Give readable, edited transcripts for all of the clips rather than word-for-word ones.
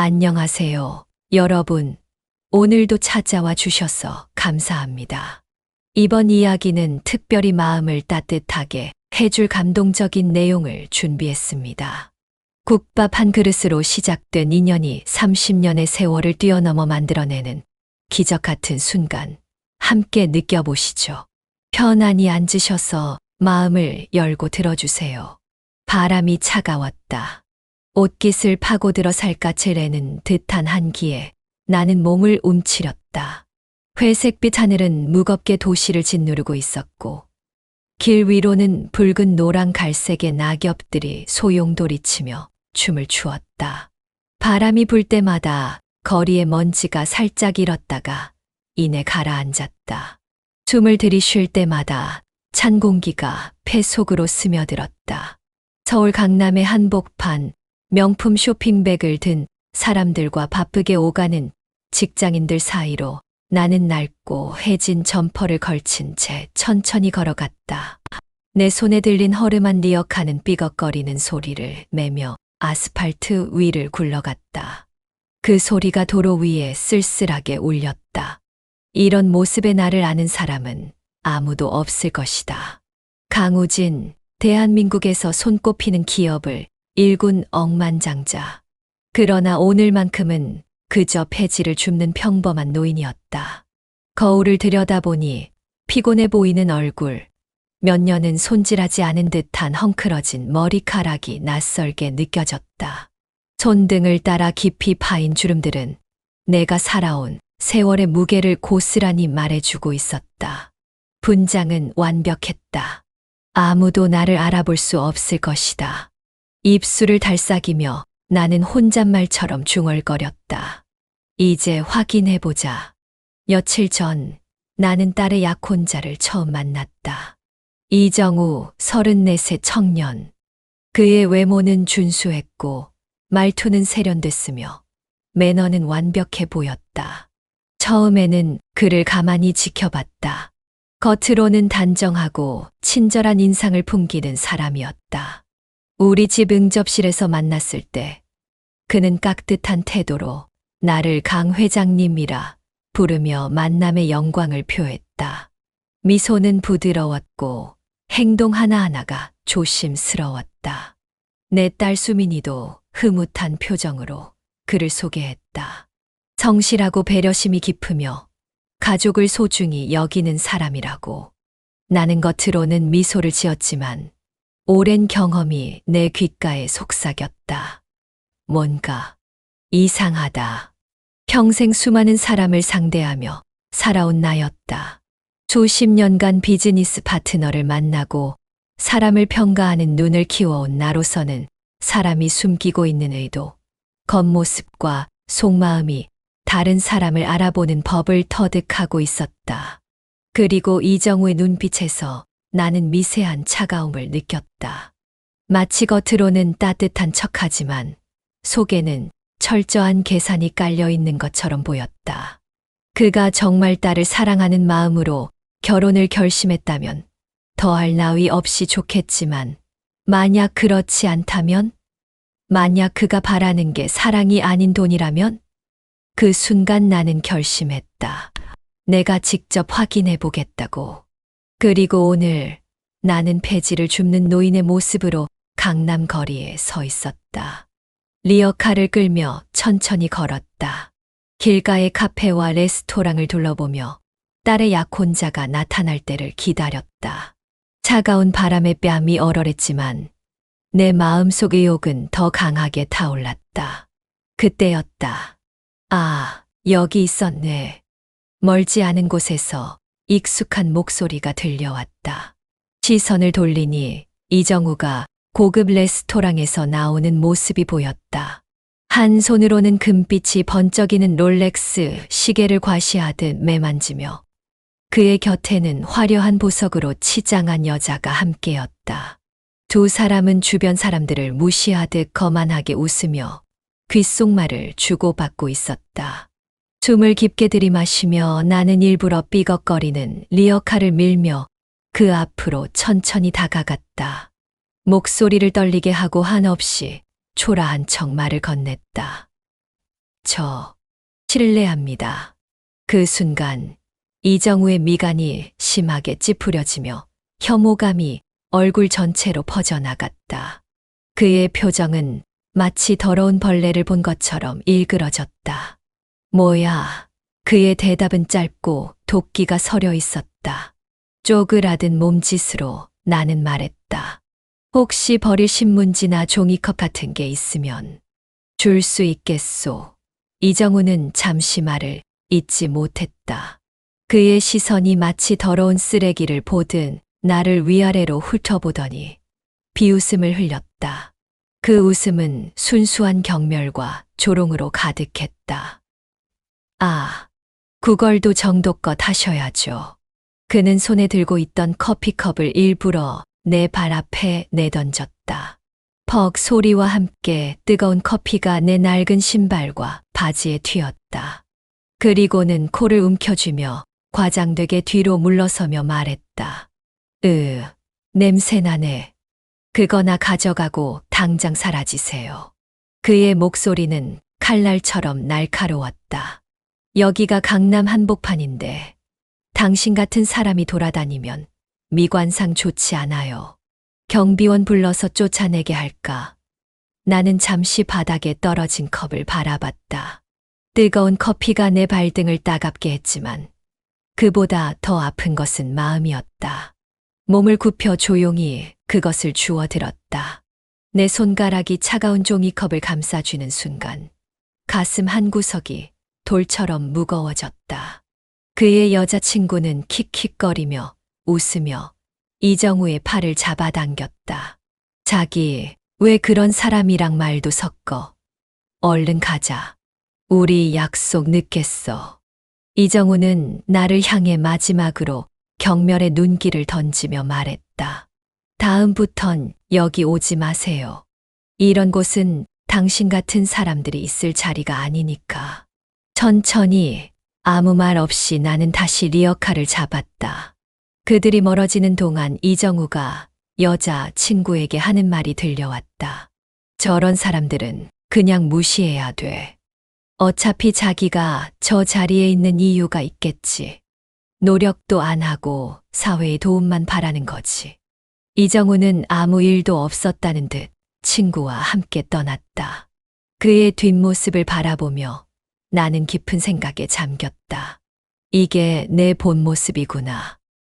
안녕하세요, 여러분. 오늘도 찾아와 주셔서 감사합니다. 이번 이야기는 특별히 마음을 따뜻하게 해줄 감동적인 내용을 준비했습니다. 국밥 한 그릇으로 시작된 인연이 30년의 세월을 뛰어넘어 만들어내는 기적 같은 순간, 함께 느껴보시죠. 편안히 앉으셔서 마음을 열고 들어주세요. 바람이 차가웠다. 옷깃을 파고들어 살갗을 듯한 한기에 나는 몸을 움츠렸다. 회색빛 하늘은 무겁게 도시를 짓누르고 있었고, 길 위로는 붉은 노랑 갈색의 낙엽들이 소용돌이치며 춤을 추었다. 바람이 불 때마다 거리의 먼지가 살짝 일었다가 이내 가라앉았다. 숨을 들이쉴 때마다 찬 공기가 폐 속으로 스며들었다. 서울 강남의 한복판, 명품 쇼핑백을 든 사람들과 바쁘게 오가는 직장인들 사이로 나는 낡고 해진 점퍼를 걸친 채 천천히 걸어갔다. 내 손에 들린 허름한 리어카는 삐걱거리는 소리를 내며 아스팔트 위를 굴러갔다. 그 소리가 도로 위에 쓸쓸하게 울렸다. 이런 모습의 나를 아는 사람은 아무도 없을 것이다. 강우진, 대한민국에서 손꼽히는 기업을 일군 억만장자. 그러나 오늘만큼은 그저 폐지를 줍는 평범한 노인이었다. 거울을 들여다보니 피곤해 보이는 얼굴, 몇 년은 손질하지 않은 듯한 헝클어진 머리카락이 낯설게 느껴졌다. 손등을 따라 깊이 파인 주름들은 내가 살아온 세월의 무게를 고스란히 말해주고 있었다. 분장은 완벽했다. 아무도 나를 알아볼 수 없을 것이다. 입술을 달싹이며 나는 혼잣말처럼 중얼거렸다. 이제 확인해보자. 며칠 전 나는 딸의 약혼자를 처음 만났다. 이정우 34세 청년. 그의 외모는 준수했고 말투는 세련됐으며 매너는 완벽해 보였다. 처음에는 그를 가만히 지켜봤다. 겉으로는 단정하고 친절한 인상을 풍기는 사람이었다. 우리 집 응접실에서 만났을 때 그는 깍듯한 태도로 나를 강 회장님이라 부르며 만남의 영광을 표했다. 미소는 부드러웠고 행동 하나하나가 조심스러웠다. 내 딸 수민이도 흐뭇한 표정으로 그를 소개했다. 성실하고 배려심이 깊으며 가족을 소중히 여기는 사람이라고. 나는 겉으로는 미소를 지었지만 오랜 경험이 내 귓가에 속삭였다. 뭔가 이상하다. 평생 수많은 사람을 상대하며 살아온 나였다. 수십 년간 비즈니스 파트너를 만나고 사람을 평가하는 눈을 키워온 나로서는 사람이 숨기고 있는 의도, 겉모습과 속마음이 다른 사람을 알아보는 법을 터득하고 있었다. 그리고 이정우의 눈빛에서 나는 미세한 차가움을 느꼈다. 마치 겉으로는 따뜻한 척하지만 속에는 철저한 계산이 깔려 있는 것처럼 보였다. 그가 정말 딸을 사랑하는 마음으로 결혼을 결심했다면 더할 나위 없이 좋겠지만 만약 그렇지 않다면? 만약 그가 바라는 게 사랑이 아닌 돈이라면? 그 순간 나는 결심했다. 내가 직접 확인해 보겠다고. 그리고 오늘 나는 폐지를 줍는 노인의 모습으로 강남 거리에 서 있었다. 리어카를 끌며 천천히 걸었다. 길가의 카페와 레스토랑을 둘러보며 딸의 약혼자가 나타날 때를 기다렸다. 차가운 바람에 뺨이 얼얼했지만 내 마음속 의욕은 더 강하게 타올랐다. 그때였다. 아, 여기 있었네. 멀지 않은 곳에서 익숙한 목소리가 들려왔다. 시선을 돌리니 이정우가 고급 레스토랑에서 나오는 모습이 보였다. 한 손으로는 금빛이 번쩍이는 롤렉스 시계를 과시하듯 매만지며 그의 곁에는 화려한 보석으로 치장한 여자가 함께였다. 두 사람은 주변 사람들을 무시하듯 거만하게 웃으며 귓속말을 주고받고 있었다. 숨을 깊게 들이마시며 나는 일부러 삐걱거리는 리어카를 밀며 그 앞으로 천천히 다가갔다. 목소리를 떨리게 하고 한없이 초라한 척 말을 건넸다. 저 실례합니다. 그 순간 이정우의 미간이 심하게 찌푸려지며 혐오감이 얼굴 전체로 퍼져나갔다. 그의 표정은 마치 더러운 벌레를 본 것처럼 일그러졌다. 뭐야? 그의 대답은 짧고 도끼가 서려 있었다. 쪼그라든 몸짓으로 나는 말했다. 혹시 버릴 신문지나 종이컵 같은 게 있으면 줄 수 있겠소. 이정우는 잠시 말을 잇지 못했다. 그의 시선이 마치 더러운 쓰레기를 보듯 나를 위아래로 훑어보더니 비웃음을 흘렸다. 그 웃음은 순수한 경멸과 조롱으로 가득했다. 아, 구걸도 정도껏 하셔야죠. 그는 손에 들고 있던 커피컵을 일부러 내 발 앞에 내던졌다. 퍽 소리와 함께 뜨거운 커피가 내 낡은 신발과 바지에 튀었다. 그리고는 코를 움켜쥐며 과장되게 뒤로 물러서며 말했다. 냄새나네. 그거나 가져가고 당장 사라지세요. 그의 목소리는 칼날처럼 날카로웠다. 여기가 강남 한복판인데 당신 같은 사람이 돌아다니면 미관상 좋지 않아요. 경비원 불러서 쫓아내게 할까? 나는 잠시 바닥에 떨어진 컵을 바라봤다. 뜨거운 커피가 내 발등을 따갑게 했지만 그보다 더 아픈 것은 마음이었다. 몸을 굽혀 조용히 그것을 주워들었다. 내 손가락이 차가운 종이컵을 감싸쥐는 순간 가슴 한구석이 돌처럼 무거워졌다. 그의 여자친구는 킥킥거리며 웃으며 이정우의 팔을 잡아당겼다. 자기, 왜 그런 사람이랑 말도 섞어? 얼른 가자. 우리 약속 늦겠어. 이정우는 나를 향해 마지막으로 경멸의 눈길을 던지며 말했다. 다음부턴 여기 오지 마세요. 이런 곳은 당신 같은 사람들이 있을 자리가 아니니까. 천천히 아무 말 없이 나는 다시 리어카를 잡았다. 그들이 멀어지는 동안 이정우가 여자 친구에게 하는 말이 들려왔다. 저런 사람들은 그냥 무시해야 돼. 어차피 자기가 저 자리에 있는 이유가 있겠지. 노력도 안 하고 사회의 도움만 바라는 거지. 이정우는 아무 일도 없었다는 듯 친구와 함께 떠났다. 그의 뒷모습을 바라보며 나는 깊은 생각에 잠겼다. 이게 내 본 모습이구나.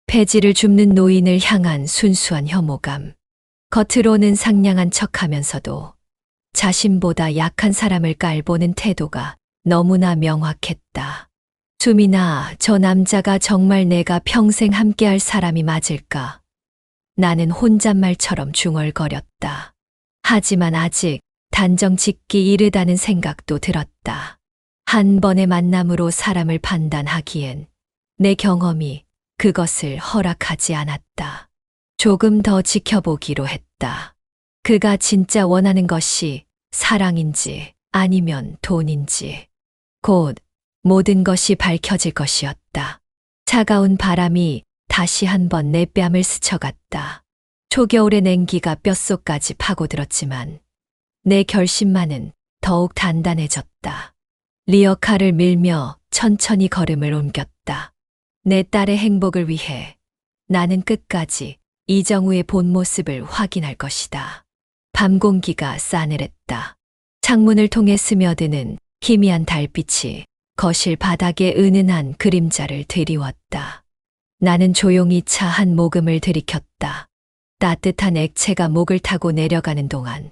폐지를 줍는 노인을 향한 순수한 혐오감. 겉으로는 상냥한 척하면서도 자신보다 약한 사람을 깔보는 태도가 너무나 명확했다. 수민아, 저 남자가 정말 내가 평생 함께할 사람이 맞을까? 나는 혼잣말처럼 중얼거렸다. 하지만 아직 단정 짓기 이르다는 생각도 들었다. 한 번의 만남으로 사람을 판단하기엔 내 경험이 그것을 허락하지 않았다. 조금 더 지켜보기로 했다. 그가 진짜 원하는 것이 사랑인지 아니면 돈인지. 곧 모든 것이 밝혀질 것이었다. 차가운 바람이 다시 한번 내 뺨을 스쳐갔다. 초겨울의 냉기가 뼛속까지 파고들었지만 내 결심만은 더욱 단단해졌다. 리어카를 밀며 천천히 걸음을 옮겼다. 내 딸의 행복을 위해 나는 끝까지 이정우의 본 모습을 확인할 것이다. 밤 공기가 싸늘했다. 창문을 통해 스며드는 희미한 달빛이 거실 바닥에 은은한 그림자를 드리웠다. 나는 조용히 차 한 모금을 들이켰다. 따뜻한 액체가 목을 타고 내려가는 동안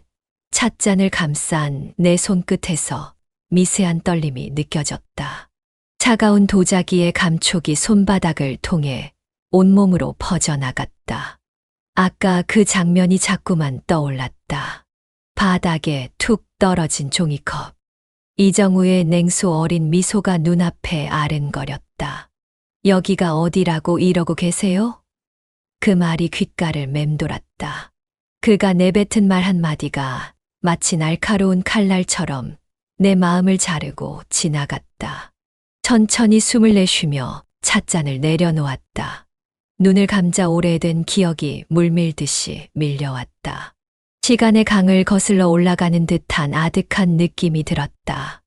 찻잔을 감싼 내 손끝에서 미세한 떨림이 느껴졌다. 차가운 도자기의 감촉이 손바닥을 통해 온몸으로 퍼져나갔다. 아까 그 장면이 자꾸만 떠올랐다. 바닥에 툭 떨어진 종이컵. 이정우의 냉소 어린 미소가 눈앞에 아른거렸다. 여기가 어디라고 이러고 계세요? 그 말이 귓가를 맴돌았다. 그가 내뱉은 말 한마디가 마치 날카로운 칼날처럼 내 마음을 자르고 지나갔다. 천천히 숨을 내쉬며 찻잔을 내려놓았다. 눈을 감자 오래된 기억이 물밀듯이 밀려왔다. 시간의 강을 거슬러 올라가는 듯한 아득한 느낌이 들었다.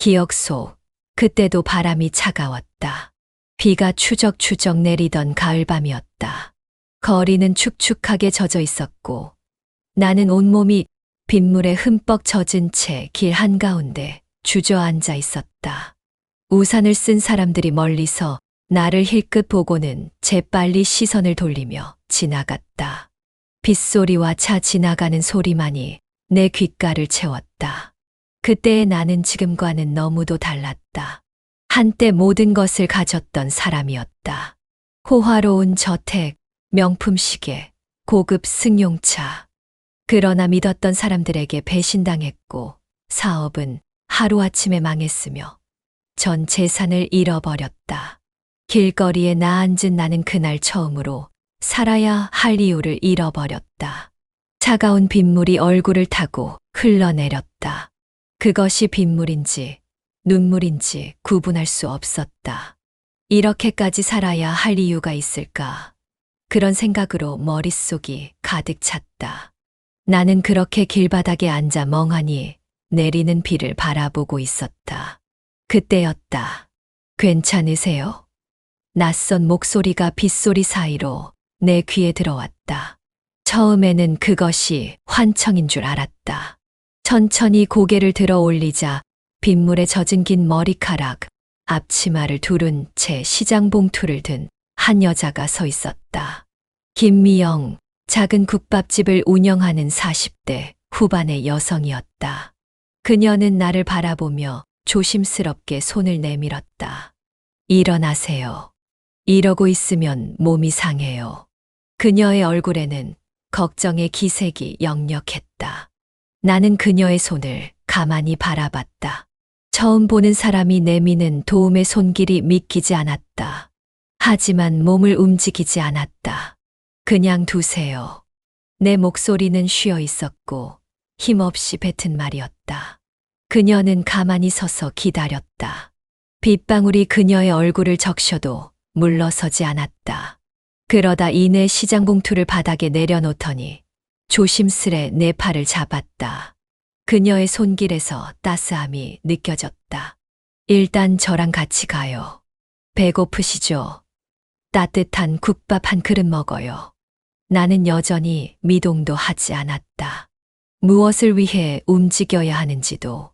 기억 속 그때도 바람이 차가웠다. 비가 추적추적 내리던 가을밤이었다. 거리는 축축하게 젖어 있었고 나는 온몸이 빗물에 흠뻑 젖은 채 길 한가운데 주저앉아 있었다. 우산을 쓴 사람들이 멀리서 나를 힐끗 보고는 재빨리 시선을 돌리며 지나갔다. 빗소리와 차 지나가는 소리만이 내 귓가를 채웠다. 그때의 나는 지금과는 너무도 달랐다. 한때 모든 것을 가졌던 사람이었다. 호화로운 저택, 명품 시계, 고급 승용차. 그러나 믿었던 사람들에게 배신당했고 사업은 하루아침에 망했으며 전 재산을 잃어버렸다. 길거리에 나앉은 나는 그날 처음으로 살아야 할 이유를 잃어버렸다. 차가운 빗물이 얼굴을 타고 흘러내렸다. 그것이 빗물인지 눈물인지 구분할 수 없었다. 이렇게까지 살아야 할 이유가 있을까? 그런 생각으로 머릿속이 가득 찼다. 나는 그렇게 길바닥에 앉아 멍하니 내리는 비를 바라보고 있었다. 그때였다. 괜찮으세요? 낯선 목소리가 빗소리 사이로 내 귀에 들어왔다. 처음에는 그것이 환청인 줄 알았다. 천천히 고개를 들어 올리자 빗물에 젖은 긴 머리카락, 앞치마를 두른 채 시장 봉투를 든 한 여자가 서 있었다. 김미영, 작은 국밥집을 운영하는 40대 후반의 여성이었다. 그녀는 나를 바라보며 조심스럽게 손을 내밀었다. 일어나세요. 이러고 있으면 몸이 상해요. 그녀의 얼굴에는 걱정의 기색이 역력했다. 나는 그녀의 손을 가만히 바라봤다. 처음 보는 사람이 내미는 도움의 손길이 믿기지 않았다. 하지만 몸을 움직이지 않았다. 그냥 두세요. 내 목소리는 쉬어 있었고 힘없이 뱉은 말이었다. 그녀는 가만히 서서 기다렸다. 빗방울이 그녀의 얼굴을 적셔도 물러서지 않았다. 그러다 이내 시장 봉투를 바닥에 내려놓더니 조심스레 내 팔을 잡았다. 그녀의 손길에서 따스함이 느껴졌다. 일단 저랑 같이 가요. 배고프시죠? 따뜻한 국밥 한 그릇 먹어요. 나는 여전히 미동도 하지 않았다. 무엇을 위해 움직여야 하는지도,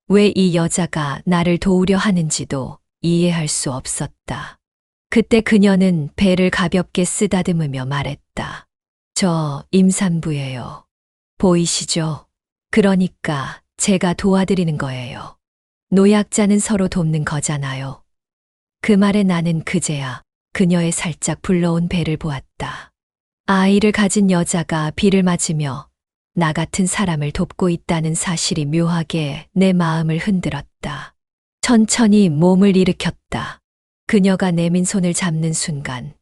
왜 이 여자가 나를 도우려 하는지도 이해할 수 없었다. 그때 그녀는 배를 가볍게 쓰다듬으며 말했다. 저 임산부예요. 보이시죠? 그러니까 제가 도와드리는 거예요. 노약자는 서로 돕는 거잖아요. 그 말에 나는 그제야 그녀의 살짝 불러온 배를 보았다. 아이를 가진 여자가 비를 맞으며 나 같은 사람을 돕고 있다는 사실이 묘하게 내 마음을 흔들었다. 천천히 몸을 일으켰다. 그녀가 내민 손을 잡는 순간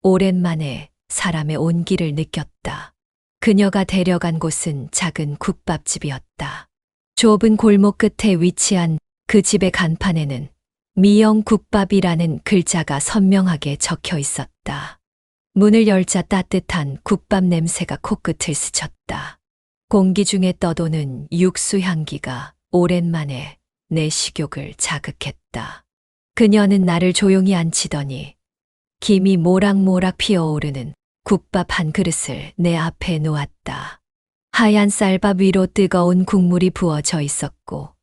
오랜만에 사람의 온기를 느꼈다. 그녀가 데려간 곳은 작은 국밥집이었다. 좁은 골목 끝에 위치한 그 집의 간판에는 미영 국밥이라는 글자가 선명하게 적혀 있었다. 문을 열자 따뜻한 국밥 냄새가 코끝을 스쳤다. 공기 중에 떠도는 육수 향기가 오랜만에 내 식욕을 자극했다. 그녀는 나를 조용히 앉히더니 김이 모락모락 피어오르는 국밥 한 그릇을 내 앞에 놓았다. 하얀 쌀밥 위로 뜨거운 국물이 부어져 있었고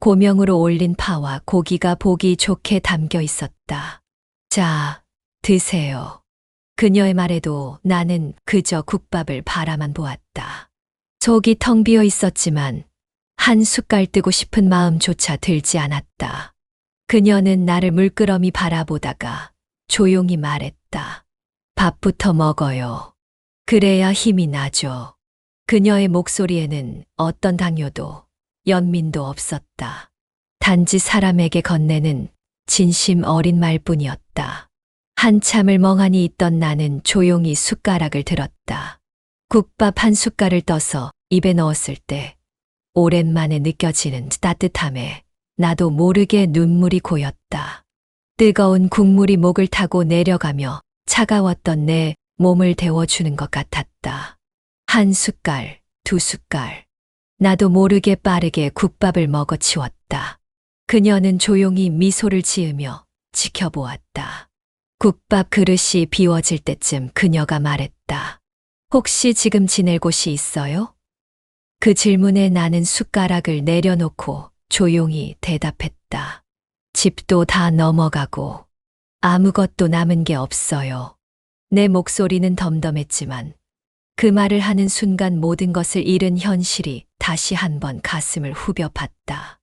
고명으로 올린 파와 고기가 보기 좋게 담겨 있었다. 자, 드세요. 그녀의 말에도 나는 그저 국밥을 바라만 보았다. 속이 텅 비어 있었지만 한 숟갈 뜨고 싶은 마음조차 들지 않았다. 그녀는 나를 물끄러미 바라보다가 조용히 말했다. 밥부터 먹어요. 그래야 힘이 나죠. 그녀의 목소리에는 어떤 당뇨도 연민도 없었다. 단지 사람에게 건네는 진심 어린 말뿐이었다. 한참을 멍하니 있던 나는 조용히 숟가락을 들었다. 국밥 한 숟갈을 떠서 입에 넣었을 때 오랜만에 느껴지는 따뜻함에 나도 모르게 눈물이 고였다. 뜨거운 국물이 목을 타고 내려가며 차가웠던 내 몸을 데워주는 것 같았다. 한 숟갈, 두 숟갈. 나도 모르게 빠르게 국밥을 먹어치웠다. 그녀는 조용히 미소를 지으며 지켜보았다. 국밥 그릇이 비워질 때쯤 그녀가 말했다. 혹시 지금 지낼 곳이 있어요? 그 질문에 나는 숟가락을 내려놓고 조용히 대답했다. 집도 다 넘어가고 아무것도 남은 게 없어요. 내 목소리는 덤덤했지만 그 말을 하는 순간 모든 것을 잃은 현실이 다시 한번 가슴을 후벼 팠다.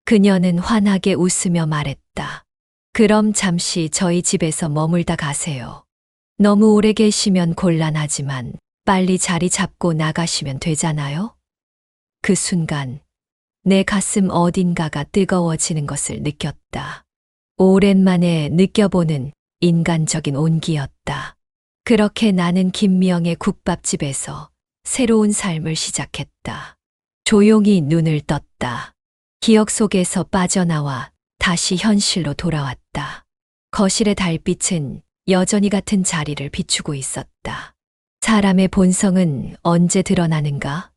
그녀는 환하게 웃으며 말했다. 그럼 잠시 저희 집에서 머물다 가세요. 너무 오래 계시면 곤란하지만 빨리 자리 잡고 나가시면 되잖아요? 그 순간 내 가슴 어딘가가 뜨거워지는 것을 느꼈다. 오랜만에 느껴보는 인간적인 온기였다. 그렇게 나는 김미영의 국밥집에서 새로운 삶을 시작했다. 조용히 눈을 떴다. 기억 속에서 빠져나와 다시 현실로 돌아왔다. 거실의 달빛은 여전히 같은 자리를 비추고 있었다. 사람의 본성은 언제 드러나는가?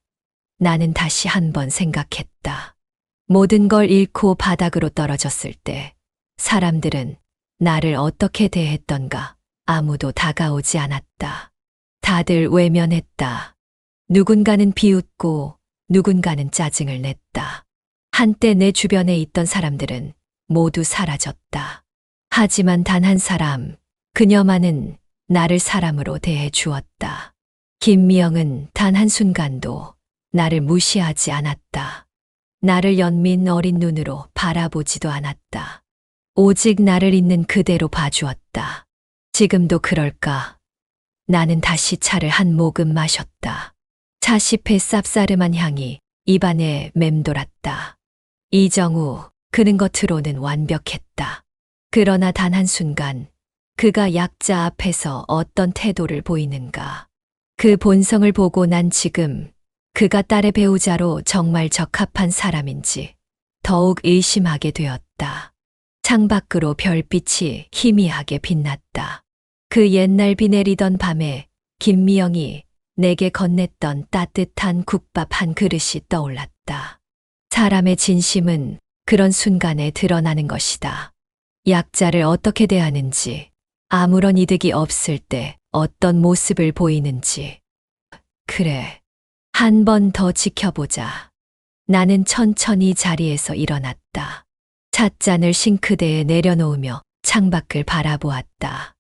나는 다시 한번 생각했다. 모든 걸 잃고 바닥으로 떨어졌을 때 사람들은 나를 어떻게 대했던가? 아무도 다가오지 않았다. 다들 외면했다. 누군가는 비웃고 누군가는 짜증을 냈다. 한때 내 주변에 있던 사람들은 모두 사라졌다. 하지만 단 한 사람, 그녀만은 나를 사람으로 대해 주었다. 김미영은 단 한순간도 나를 무시하지 않았다. 나를 연민 어린 눈으로 바라보지도 않았다. 오직 나를 있는 그대로 봐주었다. 지금도 그럴까? 나는 다시 차를 한 모금 마셨다. 차십의 쌉싸름한 향이 입안에 맴돌았다. 이정우, 그는 겉으로는 완벽했다. 그러나 단 한순간 그가 약자 앞에서 어떤 태도를 보이는가. 그 본성을 보고 난 지금 그가 딸의 배우자로 정말 적합한 사람인지 더욱 의심하게 되었다. 창밖으로 별빛이 희미하게 빛났다. 그 옛날 비 내리던 밤에 김미영이 내게 건넸던 따뜻한 국밥 한 그릇이 떠올랐다. 사람의 진심은 그런 순간에 드러나는 것이다. 약자를 어떻게 대하는지, 아무런 이득이 없을 때 어떤 모습을 보이는지. 그래, 한 번 더 지켜보자. 나는 천천히 자리에서 일어났다. 찻잔을 싱크대에 내려놓으며 창밖을 바라보았다.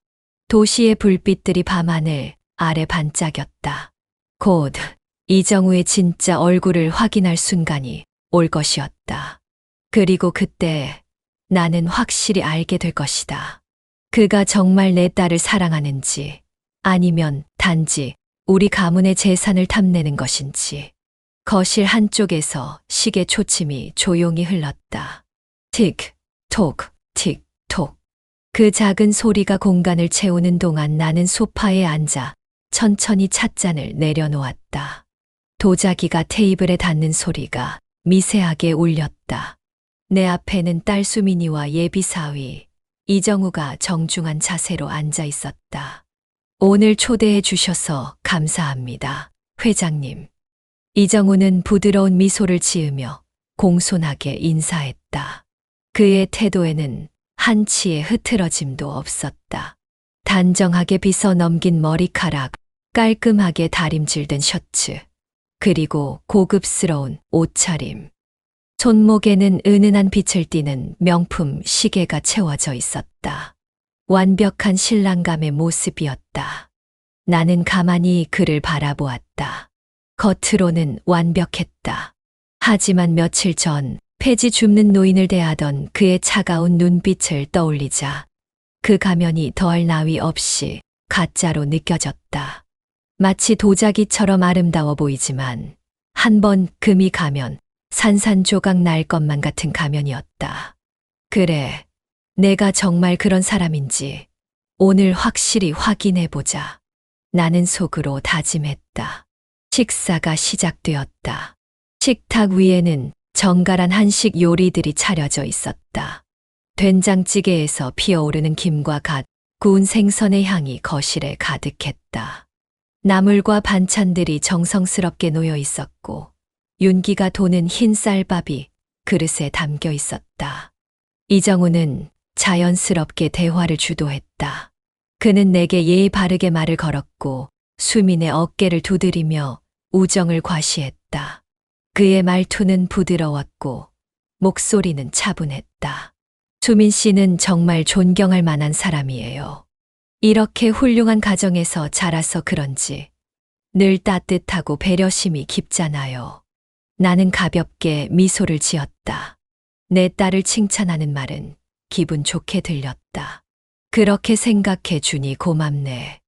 도시의 불빛들이 밤하늘 아래 반짝였다. 곧 이정우의 진짜 얼굴을 확인할 순간이 올 것이었다. 그리고 그때 나는 확실히 알게 될 것이다. 그가 정말 내 딸을 사랑하는지 아니면 단지 우리 가문의 재산을 탐내는 것인지. 거실 한쪽에서 시계 초침이 조용히 흘렀다. 틱, 톡, 틱, 톡. 그 작은 소리가 공간을 채우는 동안 나는 소파에 앉아 천천히 찻잔을 내려놓았다. 도자기가 테이블에 닿는 소리가 미세하게 울렸다. 내 앞에는 딸 수민이와 예비사위, 이정우가 정중한 자세로 앉아 있었다. 오늘 초대해 주셔서 감사합니다, 회장님. 이정우는 부드러운 미소를 지으며 공손하게 인사했다. 그의 태도에는 한치의 흐트러짐도 없었다. 단정하게 빗어 넘긴 머리카락, 깔끔하게 다림질된 셔츠, 그리고 고급스러운 옷차림. 손목에는 은은한 빛을 띠는 명품 시계가 채워져 있었다. 완벽한 신랑감의 모습이었다. 나는 가만히 그를 바라보았다. 겉으로는 완벽했다. 하지만 며칠 전 폐지 줍는 노인을 대하던 그의 차가운 눈빛을 떠올리자 그 가면이 더할 나위 없이 가짜로 느껴졌다. 마치 도자기처럼 아름다워 보이지만 한 번 금이 가면 산산조각 날 것만 같은 가면이었다. 그래, 내가 정말 그런 사람인지 오늘 확실히 확인해보자. 나는 속으로 다짐했다. 식사가 시작되었다. 식탁 위에는 정갈한 한식 요리들이 차려져 있었다. 된장찌개에서 피어오르는 김과 갓 구운 생선의 향이 거실에 가득했다. 나물과 반찬들이 정성스럽게 놓여 있었고 윤기가 도는 흰 쌀밥이 그릇에 담겨 있었다. 이정우는 자연스럽게 대화를 주도했다. 그는 내게 예의 바르게 말을 걸었고 수민의 어깨를 두드리며 우정을 과시했다. 그의 말투는 부드러웠고 목소리는 차분했다. 수민 씨는 정말 존경할 만한 사람이에요. 이렇게 훌륭한 가정에서 자라서 그런지 늘 따뜻하고 배려심이 깊잖아요. 나는 가볍게 미소를 지었다. 내 딸을 칭찬하는 말은 기분 좋게 들렸다. 그렇게 생각해 주니 고맙네.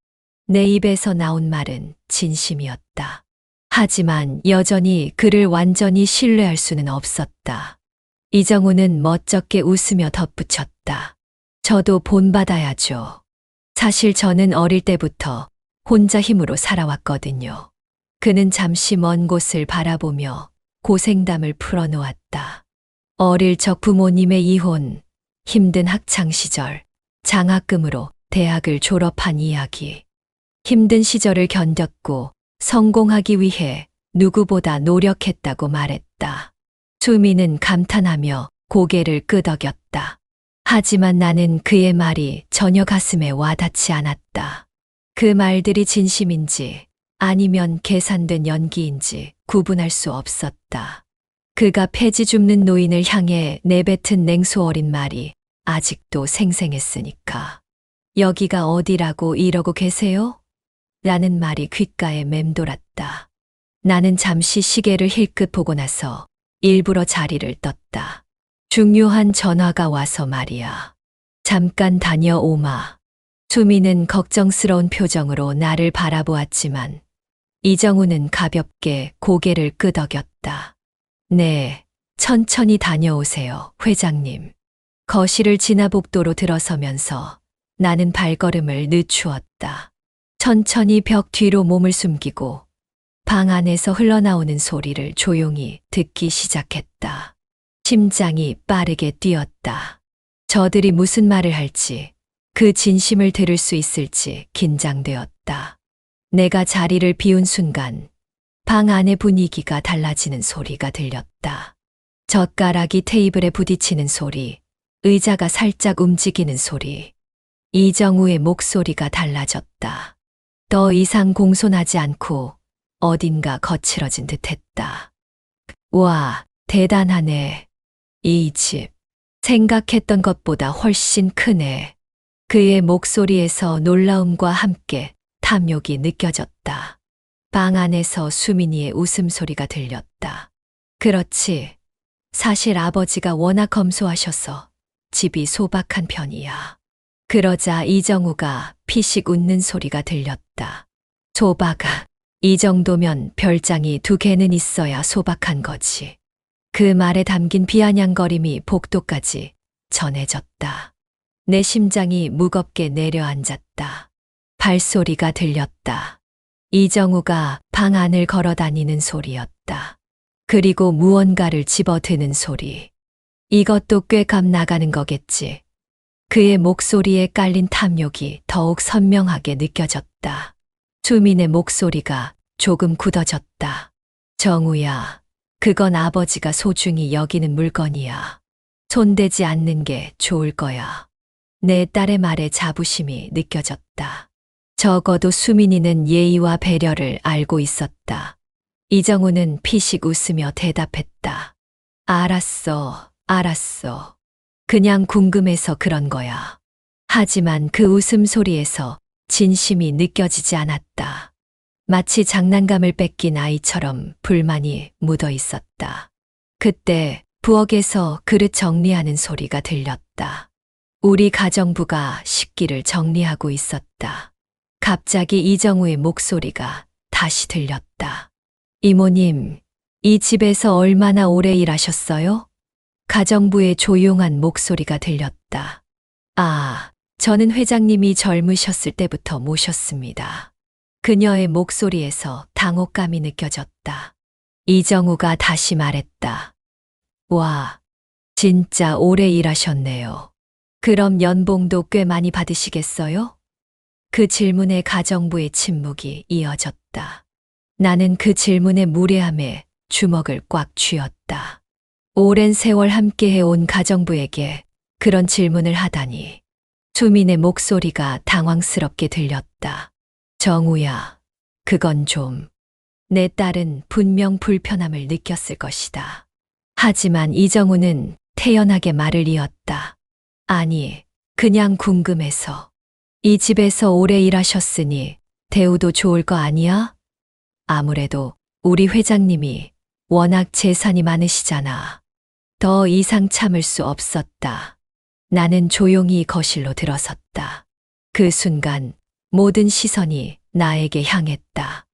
내 입에서 나온 말은 진심이었다. 하지만 여전히 그를 완전히 신뢰할 수는 없었다. 이정우는 멋쩍게 웃으며 덧붙였다. 저도 본받아야죠. 사실 저는 어릴 때부터 혼자 힘으로 살아왔거든요. 그는 잠시 먼 곳을 바라보며 고생담을 풀어놓았다. 어릴 적 부모님의 이혼, 힘든 학창시절, 장학금으로 대학을 졸업한 이야기. 힘든 시절을 견뎠고 성공하기 위해 누구보다 노력했다고 말했다. 수미는 감탄하며 고개를 끄덕였다. 하지만 나는 그의 말이 전혀 가슴에 와닿지 않았다. 그 말들이 진심인지 아니면 계산된 연기인지 구분할 수 없었다. 그가 폐지 줍는 노인을 향해 내뱉은 냉소 어린 말이 아직도 생생했으니까. 여기가 어디라고 이러고 계세요? 라는 말이 귓가에 맴돌았다. 나는 잠시 시계를 힐끗 보고 나서 일부러 자리를 떴다. 중요한 전화가 와서 말이야. 잠깐 다녀오마. 수미는 걱정스러운 표정으로 나를 바라보았지만 이정우는 가볍게 고개를 끄덕였다. 네, 천천히 다녀오세요, 회장님. 거실을 지나 복도로 들어서면서 나는 발걸음을 늦추었다. 천천히 벽 뒤로 몸을 숨기고 방 안에서 흘러나오는 소리를 조용히 듣기 시작했다. 심장이 빠르게 뛰었다. 저들이 무슨 말을 할지, 그 진심을 들을 수 있을지 긴장되었다. 내가 자리를 비운 순간 방 안의 분위기가 달라지는 소리가 들렸다. 젓가락이 테이블에 부딪히는 소리, 의자가 살짝 움직이는 소리. 이정우의 목소리가 달라졌다. 더 이상 공손하지 않고 어딘가 거칠어진 듯했다. 와, 대단하네. 이 집. 생각했던 것보다 훨씬 크네. 그의 목소리에서 놀라움과 함께 탐욕이 느껴졌다. 방 안에서 수민이의 웃음소리가 들렸다. 그렇지. 사실 아버지가 워낙 검소하셔서 집이 소박한 편이야. 그러자 이정우가 피식 웃는 소리가 들렸다. 소박아. 이 정도면 별장이 2개는 있어야 소박한 거지. 그 말에 담긴 비아냥거림이 복도까지 전해졌다. 내 심장이 무겁게 내려앉았다. 발소리가 들렸다. 이정우가 방 안을 걸어 다니는 소리였다. 그리고 무언가를 집어드는 소리. 이것도 꽤 감 나가는 거겠지. 그의 목소리에 깔린 탐욕이 더욱 선명하게 느껴졌다. 수민의 목소리가 조금 굳어졌다. 정우야, 그건 아버지가 소중히 여기는 물건이야. 손대지 않는 게 좋을 거야. 내 딸의 말에 자부심이 느껴졌다. 적어도 수민이는 예의와 배려를 알고 있었다. 이정우는 피식 웃으며 대답했다. 알았어, 알았어. 그냥 궁금해서 그런 거야. 하지만 그 웃음소리에서 진심이 느껴지지 않았다. 마치 장난감을 뺏긴 아이처럼 불만이 묻어 있었다. 그때 부엌에서 그릇 정리하는 소리가 들렸다. 우리 가정부가 식기를 정리하고 있었다. 갑자기 이정우의 목소리가 다시 들렸다. 이모님, 이 집에서 얼마나 오래 일하셨어요? 가정부의 조용한 목소리가 들렸다. 아, 저는 회장님이 젊으셨을 때부터 모셨습니다. 그녀의 목소리에서 당혹감이 느껴졌다. 이정우가 다시 말했다. 와, 진짜 오래 일하셨네요. 그럼 연봉도 꽤 많이 받으시겠어요? 그 질문에 가정부의 침묵이 이어졌다. 나는 그 질문의 무례함에 주먹을 꽉 쥐었다. 오랜 세월 함께해온 가정부에게 그런 질문을 하다니. 수민의 목소리가 당황스럽게 들렸다. 정우야, 그건 좀. 내 딸은 분명 불편함을 느꼈을 것이다. 하지만 이정우는 태연하게 말을 이었다. 아니, 그냥 궁금해서. 이 집에서 오래 일하셨으니 대우도 좋을 거 아니야? 아무래도 우리 회장님이 워낙 재산이 많으시잖아. 더 이상 참을 수 없었다. 나는 조용히 거실로 들어섰다. 그 순간 모든 시선이 나에게 향했다.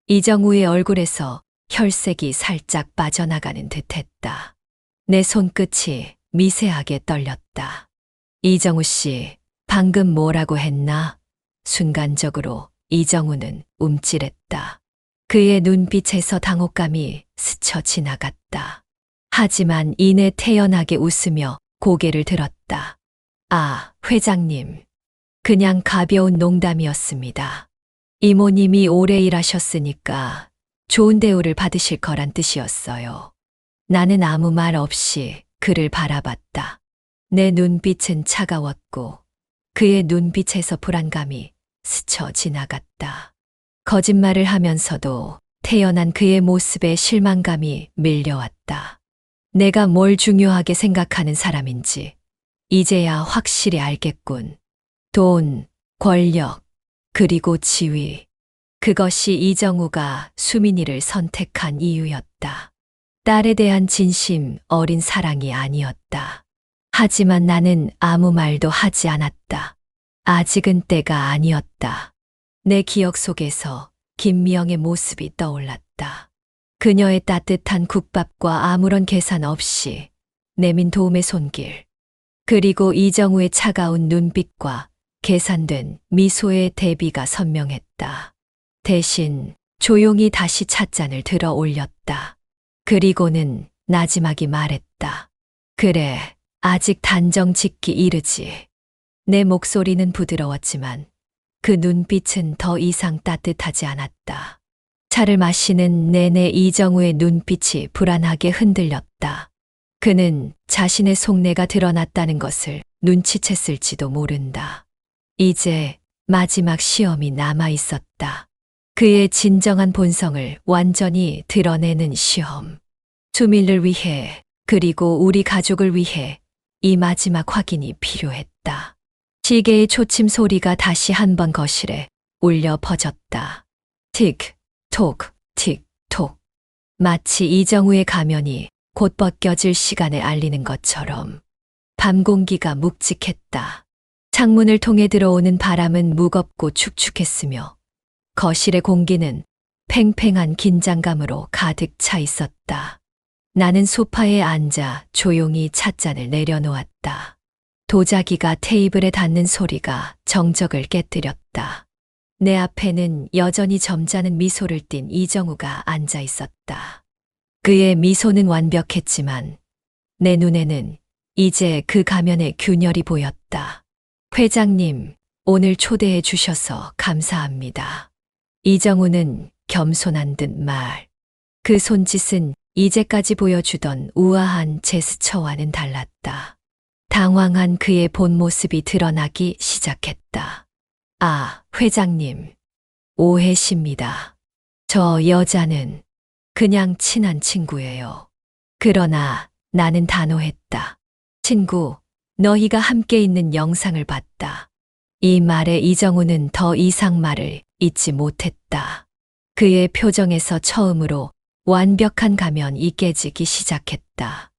이정우의 얼굴에서 혈색이 살짝 빠져나가는 듯했다. 내 손끝이 미세하게 떨렸다. 이정우 씨, 방금 뭐라고 했나? 순간적으로 이정우는 움찔했다. 그의 눈빛에서 당혹감이 스쳐 지나갔다. 하지만 이내 태연하게 웃으며 고개를 들었다. 아, 회장님. 그냥 가벼운 농담이었습니다. 이모님이 오래 일하셨으니까 좋은 대우를 받으실 거란 뜻이었어요. 나는 아무 말 없이 그를 바라봤다. 내 눈빛은 차가웠고 그의 눈빛에서 불안감이 스쳐 지나갔다. 거짓말을 하면서도 태연한 그의 모습에 실망감이 밀려왔다. 내가 뭘 중요하게 생각하는 사람인지 이제야 확실히 알겠군. 돈, 권력, 그리고 지위. 그것이 이정우가 수민이를 선택한 이유였다. 딸에 대한 진심 어린 사랑이 아니었다. 하지만 나는 아무 말도 하지 않았다. 아직은 때가 아니었다. 내 기억 속에서 김미영의 모습이 떠올랐다. 그녀의 따뜻한 국밥과 아무런 계산 없이 내민 도움의 손길, 그리고 이정우의 차가운 눈빛과 계산된 미소의 대비가 선명했다. 대신 조용히 다시 찻잔을 들어 올렸다. 그리고는 나지막이 말했다. 그래, 아직 단정 짓기 이르지. 내 목소리는 부드러웠지만 그 눈빛은 더 이상 따뜻하지 않았다. 차를 마시는 내내 이정우의 눈빛이 불안하게 흔들렸다. 그는 자신의 속내가 드러났다는 것을 눈치챘을지도 모른다. 이제 마지막 시험이 남아 있었다. 그의 진정한 본성을 완전히 드러내는 시험. 수민을 위해, 그리고 우리 가족을 위해 이 마지막 확인이 필요했다. 시계의 초침 소리가 다시 한번 거실에 울려 퍼졌다. 틱, 톡, 틱, 톡. 마치 이정우의 가면이 곧 벗겨질 시간을 알리는 것처럼. 밤 공기가 묵직했다. 창문을 통해 들어오는 바람은 무겁고 축축했으며 거실의 공기는 팽팽한 긴장감으로 가득 차 있었다. 나는 소파에 앉아 조용히 찻잔을 내려놓았다. 도자기가 테이블에 닿는 소리가 정적을 깨뜨렸다. 내 앞에는 여전히 점잖은 미소를 띤 이정우가 앉아 있었다. 그의 미소는 완벽했지만 내 눈에는 이제 그 가면의 균열이 보였다. 회장님, 오늘 초대해 주셔서 감사합니다. 이정우는 겸손한 듯 말. 그 손짓은 이제까지 보여주던 우아한 제스처와는 달랐다. 당황한 그의 본 모습이 드러나기 시작했다. 아, 회장님. 오해십니다. 저 여자는 그냥 친한 친구예요. 그러나 나는 단호했다. 친구, 너희가 함께 있는 영상을 봤다. 이 말에 이정우는 더 이상 말을 잇지 못했다. 그의 표정에서 처음으로 완벽한 가면이 깨지기 시작했다.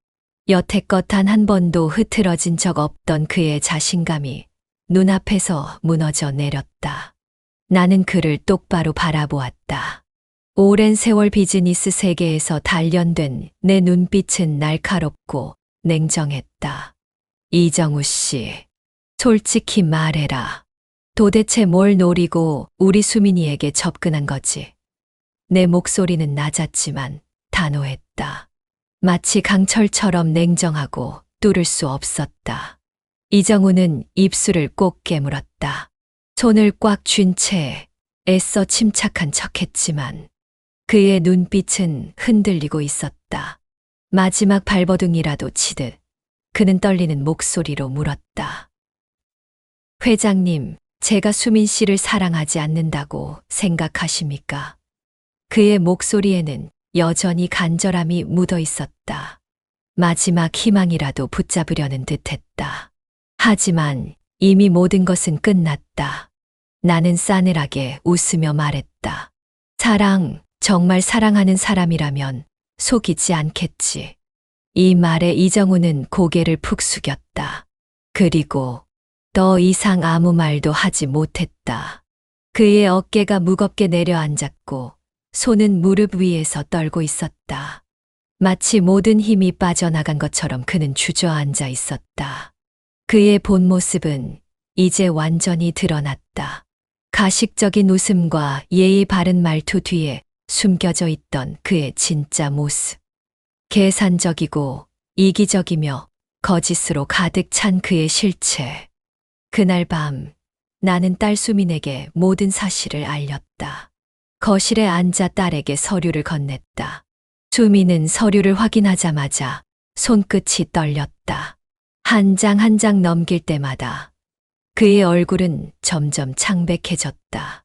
여태껏 단 한 번도 흐트러진 적 없던 그의 자신감이 눈앞에서 무너져 내렸다. 나는 그를 똑바로 바라보았다. 오랜 세월 비즈니스 세계에서 단련된 내 눈빛은 날카롭고 냉정했다. 이정우 씨, 솔직히 말해라. 도대체 뭘 노리고 우리 수민이에게 접근한 거지? 내 목소리는 낮았지만 단호했다. 마치 강철처럼 냉정하고 뚫을 수 없었다. 이정우는 입술을 꼭 깨물었다. 손을 꽉 쥔 채 애써 침착한 척했지만 그의 눈빛은 흔들리고 있었다. 마지막 발버둥이라도 치듯 그는 떨리는 목소리로 물었다. 회장님, 제가 수민 씨를 사랑하지 않는다고 생각하십니까? 그의 목소리에는 여전히 간절함이 묻어 있었다. 마지막 희망이라도 붙잡으려는 듯했다. 하지만 이미 모든 것은 끝났다. 나는 싸늘하게 웃으며 말했다. 정말 사랑하는 사람이라면 속이지 않겠지. 이 말에 이정우는 고개를 푹 숙였다. 그리고 더 이상 아무 말도 하지 못했다. 그의 어깨가 무겁게 내려앉았고 손은 무릎 위에서 떨고 있었다. 마치 모든 힘이 빠져나간 것처럼 그는 주저앉아 있었다. 그의 본 모습은 이제 완전히 드러났다. 가식적인 웃음과 예의 바른 말투 뒤에 숨겨져 있던 그의 진짜 모습. 계산적이고 이기적이며 거짓으로 가득 찬 그의 실체. 그날 밤 나는 딸 수민에게 모든 사실을 알렸다. 거실에 앉아 딸에게 서류를 건넸다. 수민은 서류를 확인하자마자 손끝이 떨렸다. 한 장 한 장 넘길 때마다 그의 얼굴은 점점 창백해졌다.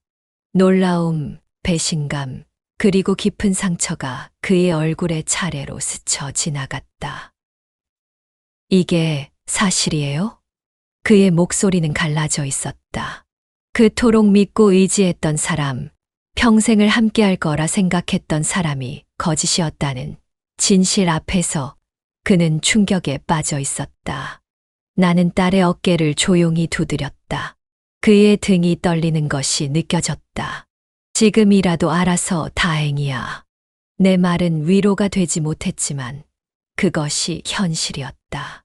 놀라움, 배신감, 그리고 깊은 상처가 그의 얼굴에 차례로 스쳐 지나갔다. 이게 사실이에요? 그의 목소리는 갈라져 있었다. 그토록 믿고 의지했던 사람, 평생을 함께할 거라 생각했던 사람이 거짓이었다는 진실 앞에서 그는 충격에 빠져 있었다. 나는 딸의 어깨를 조용히 두드렸다. 그의 등이 떨리는 것이 느껴졌다. 지금이라도 알아서 다행이야. 내 말은 위로가 되지 못했지만 그것이 현실이었다.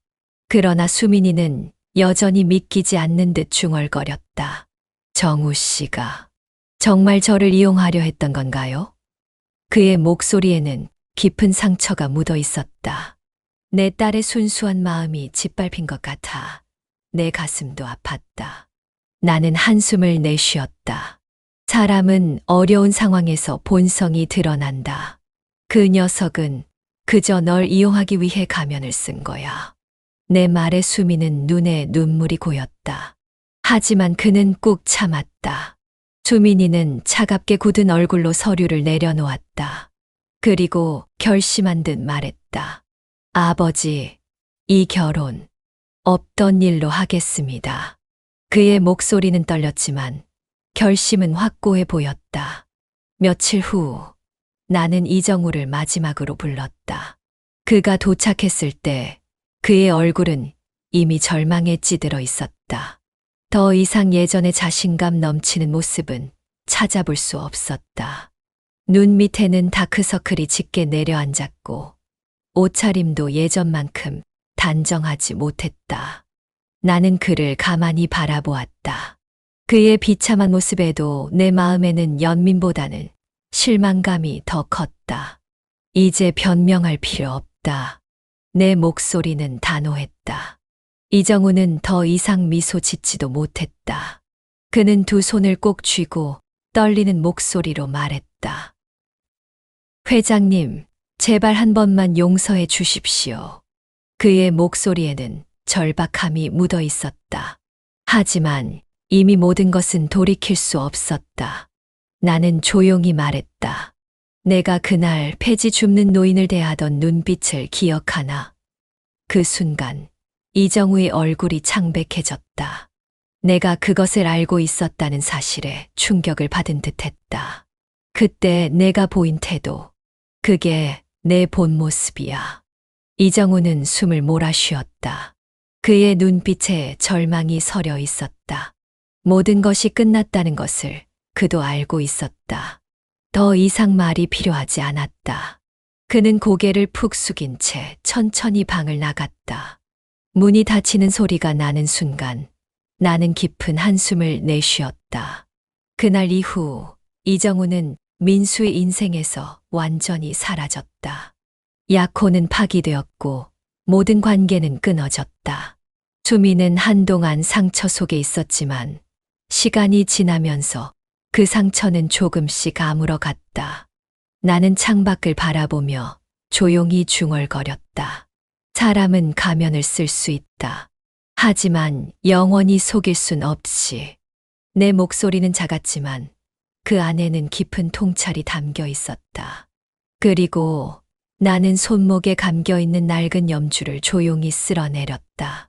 그러나 수민이는 여전히 믿기지 않는 듯 중얼거렸다. 정우 씨가 정말 저를 이용하려 했던 건가요? 그의 목소리에는 깊은 상처가 묻어 있었다. 내 딸의 순수한 마음이 짓밟힌 것 같아 내 가슴도 아팠다. 나는 한숨을 내쉬었다. 사람은 어려운 상황에서 본성이 드러난다. 그 녀석은 그저 널 이용하기 위해 가면을 쓴 거야. 내 말에 수미는 눈에 눈물이 고였다. 하지만 그는 꾹 참았다. 수민이는 차갑게 굳은 얼굴로 서류를 내려놓았다. 그리고 결심한 듯 말했다. 아버지, 이 결혼 없던 일로 하겠습니다. 그의 목소리는 떨렸지만 결심은 확고해 보였다. 며칠 후 나는 이정우를 마지막으로 불렀다. 그가 도착했을 때 그의 얼굴은 이미 절망에 찌들어 있었다. 더 이상 예전의 자신감 넘치는 모습은 찾아볼 수 없었다. 눈 밑에는 다크서클이 짙게 내려앉았고 옷차림도 예전만큼 단정하지 못했다. 나는 그를 가만히 바라보았다. 그의 비참한 모습에도 내 마음에는 연민보다는 실망감이 더 컸다. 이제 변명할 필요 없다. 내 목소리는 단호했다. 이정우는 더 이상 미소 짓지도 못했다. 그는 두 손을 꼭 쥐고 떨리는 목소리로 말했다. 회장님, 제발 한 번만 용서해 주십시오. 그의 목소리에는 절박함이 묻어 있었다. 하지만 이미 모든 것은 돌이킬 수 없었다. 나는 조용히 말했다. 내가 그날 폐지 줍는 노인을 대하던 눈빛을 기억하나? 그 순간 이정우의 얼굴이 창백해졌다. 내가 그것을 알고 있었다는 사실에 충격을 받은 듯했다. 그때 내가 보인 태도, 그게 내 본 모습이야. 이정우는 숨을 몰아쉬었다. 그의 눈빛에 절망이 서려 있었다. 모든 것이 끝났다는 것을 그도 알고 있었다. 더 이상 말이 필요하지 않았다. 그는 고개를 푹 숙인 채 천천히 방을 나갔다. 문이 닫히는 소리가 나는 순간 나는 깊은 한숨을 내쉬었다. 그날 이후 이정우는 민수의 인생에서 완전히 사라졌다. 약혼은 파기되었고 모든 관계는 끊어졌다. 수미는 한동안 상처 속에 있었지만 시간이 지나면서 그 상처는 조금씩 아물어갔다. 나는 창밖을 바라보며 조용히 중얼거렸다. 사람은 가면을 쓸 수 있다. 하지만 영원히 속일 순 없지. 내 목소리는 작았지만 그 안에는 깊은 통찰이 담겨 있었다. 그리고 나는 손목에 감겨 있는 낡은 염주를 조용히 쓸어내렸다.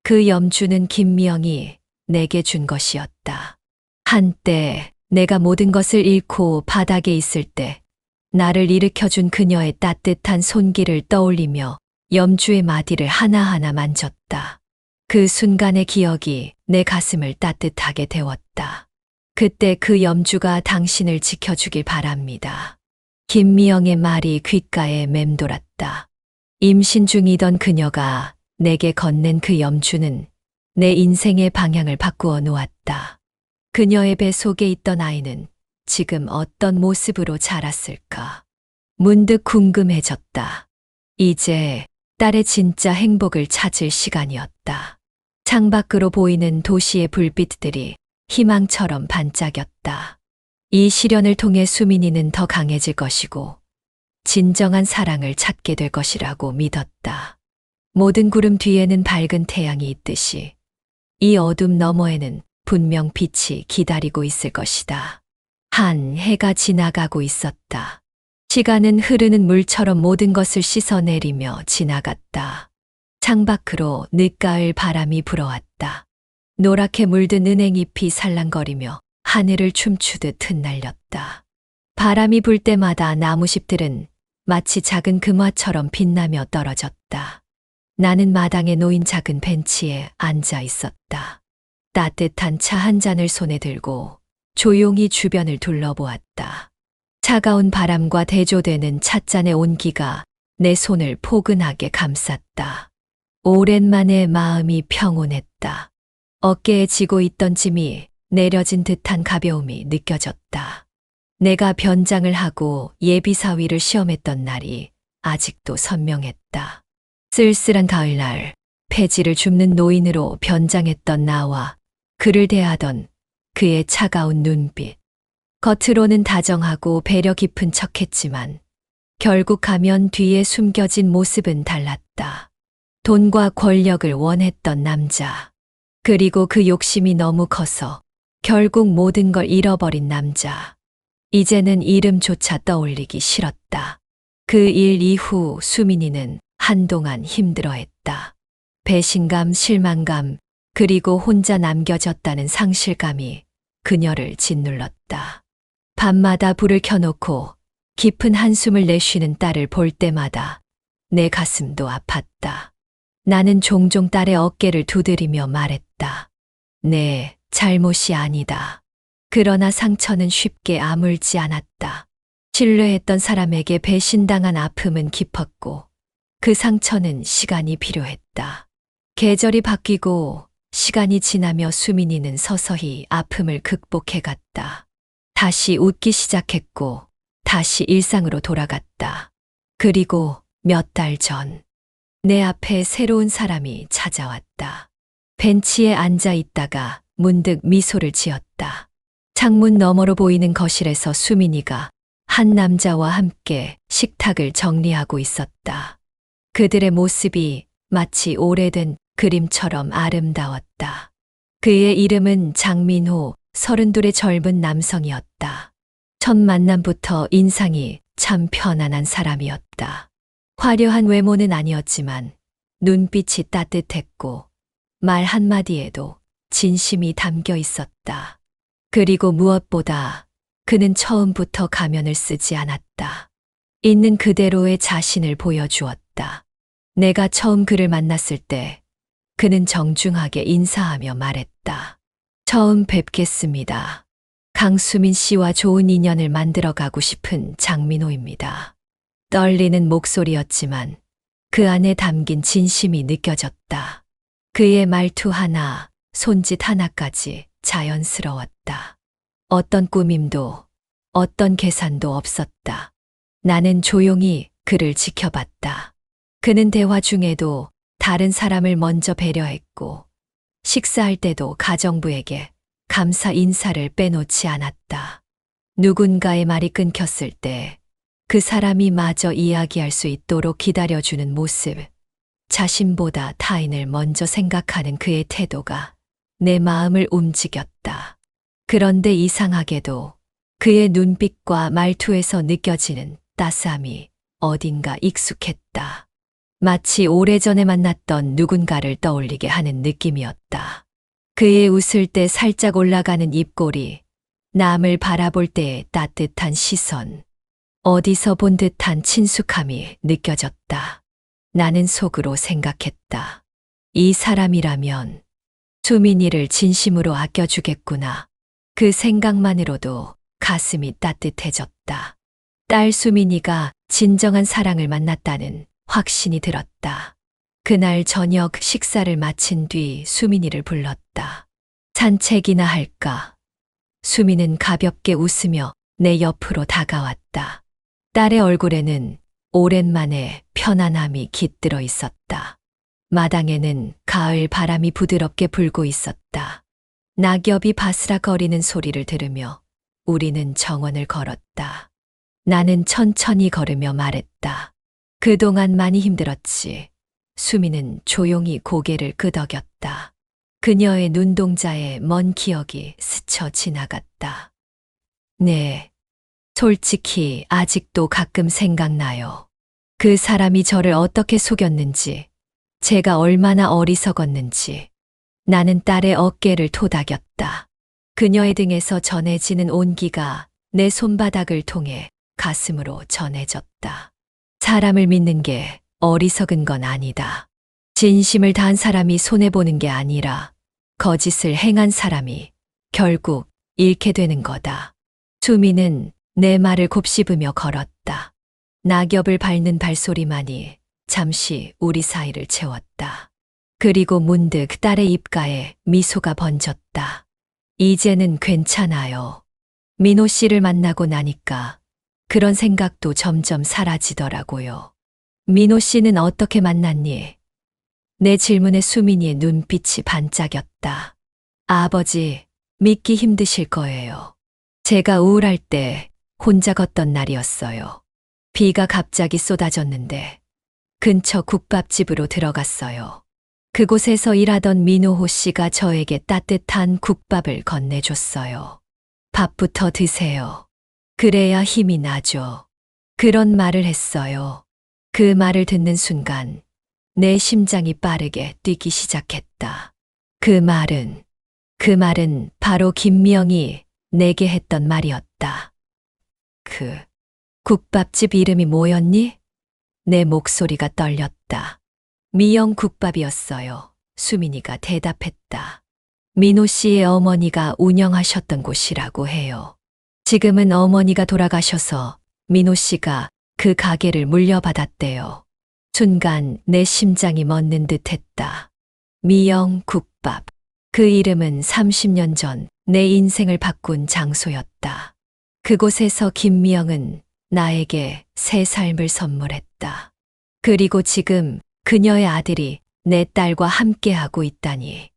그 염주는 김미영이 내게 준 것이었다. 한때 내가 모든 것을 잃고 바닥에 있을 때 나를 일으켜준 그녀의 따뜻한 손길을 떠올리며 염주의 마디를 하나하나 만졌다. 그 순간의 기억이 내 가슴을 따뜻하게 데웠다. 그때 그 염주가 당신을 지켜주길 바랍니다. 김미영의 말이 귓가에 맴돌았다. 임신 중이던 그녀가 내게 건넨 그 염주는 내 인생의 방향을 바꾸어 놓았다. 그녀의 배 속에 있던 아이는 지금 어떤 모습으로 자랐을까? 문득 궁금해졌다. 이제 딸의 진짜 행복을 찾을 시간이었다. 창밖으로 보이는 도시의 불빛들이 희망처럼 반짝였다. 이 시련을 통해 수민이는 더 강해질 것이고 진정한 사랑을 찾게 될 것이라고 믿었다. 모든 구름 뒤에는 밝은 태양이 있듯이 이 어둠 너머에는 분명 빛이 기다리고 있을 것이다. 한 해가 지나가고 있었다. 시간은 흐르는 물처럼 모든 것을 씻어내리며 지나갔다. 창밖으로 늦가을 바람이 불어왔다. 노랗게 물든 은행잎이 살랑거리며 하늘을 춤추듯 흩날렸다. 바람이 불 때마다 나무잎들은 마치 작은 금화처럼 빛나며 떨어졌다. 나는 마당에 놓인 작은 벤치에 앉아 있었다. 따뜻한 차 한 잔을 손에 들고 조용히 주변을 둘러보았다. 차가운 바람과 대조되는 찻잔의 온기가 내 손을 포근하게 감쌌다. 오랜만에 마음이 평온했다. 어깨에 지고 있던 짐이 내려진 듯한 가벼움이 느껴졌다. 내가 변장을 하고 예비사위를 시험했던 날이 아직도 선명했다. 쓸쓸한 가을날, 폐지를 줍는 노인으로 변장했던 나와 그를 대하던 그의 차가운 눈빛. 겉으로는 다정하고 배려 깊은 척했지만 결국 가면 뒤에 숨겨진 모습은 달랐다. 돈과 권력을 원했던 남자. 그리고 그 욕심이 너무 커서 결국 모든 걸 잃어버린 남자. 이제는 이름조차 떠올리기 싫었다. 그 일 이후 수민이는 한동안 힘들어했다. 배신감, 실망감, 그리고 혼자 남겨졌다는 상실감이 그녀를 짓눌렀다. 밤마다 불을 켜놓고 깊은 한숨을 내쉬는 딸을 볼 때마다 내 가슴도 아팠다. 나는 종종 딸의 어깨를 두드리며 말했다. 내 잘못이 아니다. 그러나 상처는 쉽게 아물지 않았다. 신뢰했던 사람에게 배신당한 아픔은 깊었고 그 상처는 시간이 필요했다. 계절이 바뀌고 시간이 지나며 수민이는 서서히 아픔을 극복해 갔다. 다시 웃기 시작했고 다시 일상으로 돌아갔다. 그리고 몇 달 전 내 앞에 새로운 사람이 찾아왔다. 벤치에 앉아 있다가 문득 미소를 지었다. 창문 너머로 보이는 거실에서 수민이가 한 남자와 함께 식탁을 정리하고 있었다. 그들의 모습이 마치 오래된 그림처럼 아름다웠다. 그의 이름은 장민호, 32의 젊은 남성이었다. 첫 만남부터 인상이 참 편안한 사람이었다. 화려한 외모는 아니었지만 눈빛이 따뜻했고 말 한마디에도 진심이 담겨 있었다. 그리고 무엇보다 그는 처음부터 가면을 쓰지 않았다. 있는 그대로의 자신을 보여주었다. 내가 처음 그를 만났을 때 그는 정중하게 인사하며 말했다. 처음 뵙겠습니다. 강수민 씨와 좋은 인연을 만들어가고 싶은 장민호입니다. 떨리는 목소리였지만 그 안에 담긴 진심이 느껴졌다. 그의 말투 하나, 손짓 하나까지 자연스러웠다. 어떤 꾸밈도, 어떤 계산도 없었다. 나는 조용히 그를 지켜봤다. 그는 대화 중에도 다른 사람을 먼저 배려했고, 식사할 때도 가정부에게 감사 인사를 빼놓지 않았다. 누군가의 말이 끊겼을 때 그 사람이 마저 이야기할 수 있도록 기다려주는 모습. 자신보다 타인을 먼저 생각하는 그의 태도가 내 마음을 움직였다. 그런데 이상하게도 그의 눈빛과 말투에서 느껴지는 따스함이 어딘가 익숙했다. 마치 오래전에 만났던 누군가를 떠올리게 하는 느낌이었다. 그의 웃을 때 살짝 올라가는 입꼬리, 남을 바라볼 때의 따뜻한 시선, 어디서 본 듯한 친숙함이 느껴졌다. 나는 속으로 생각했다. 이 사람이라면 수민이를 진심으로 아껴주겠구나. 그 생각만으로도 가슴이 따뜻해졌다. 딸 수민이가 진정한 사랑을 만났다는 확신이 들었다. 그날 저녁 식사를 마친 뒤 수민이를 불렀다. 산책이나 할까? 수민은 가볍게 웃으며 내 옆으로 다가왔다. 딸의 얼굴에는 오랜만에 편안함이 깃들어 있었다. 마당에는 가을 바람이 부드럽게 불고 있었다. 낙엽이 바스락거리는 소리를 들으며 우리는 정원을 걸었다. 나는 천천히 걸으며 말했다. 그동안 많이 힘들었지. 수미는 조용히 고개를 끄덕였다. 그녀의 눈동자에 먼 기억이 스쳐 지나갔다. 네, 솔직히 아직도 가끔 생각나요. 그 사람이 저를 어떻게 속였는지, 제가 얼마나 어리석었는지. 나는 딸의 어깨를 토닥였다. 그녀의 등에서 전해지는 온기가 내 손바닥을 통해 가슴으로 전해졌다. 사람을 믿는 게 어리석은 건 아니다. 진심을 다한 사람이 손해보는 게 아니라 거짓을 행한 사람이 결국 잃게 되는 거다. 수미는 내 말을 곱씹으며 걸었다. 낙엽을 밟는 발소리만이 잠시 우리 사이를 채웠다. 그리고 문득 딸의 입가에 미소가 번졌다. 이제는 괜찮아요. 민호 씨를 만나고 나니까 그런 생각도 점점 사라지더라고요. 민호 씨는 어떻게 만났니? 내 질문에 수민이의 눈빛이 반짝였다. 아버지, 믿기 힘드실 거예요. 제가 우울할 때 혼자 걷던 날이었어요. 비가 갑자기 쏟아졌는데 근처 국밥집으로 들어갔어요. 그곳에서 일하던 민호호 씨가 저에게 따뜻한 국밥을 건네줬어요. 밥부터 드세요. 그래야 힘이 나죠. 그런 말을 했어요. 그 말을 듣는 순간 내 심장이 빠르게 뛰기 시작했다. 그 말은 바로 김미영이 내게 했던 말이었다. 그 국밥집 이름이 뭐였니? 내 목소리가 떨렸다. 미영 국밥이었어요. 수민이가 대답했다. 민호 씨의 어머니가 운영하셨던 곳이라고 해요. 지금은 어머니가 돌아가셔서 민호 씨가 그 가게를 물려받았대요. 순간 내 심장이 멎는 듯 했다. 미영 국밥. 그 이름은 30년 전 내 인생을 바꾼 장소였다. 그곳에서 김미영은 나에게 새 삶을 선물했다. 그리고 지금 그녀의 아들이 내 딸과 함께하고 있다니.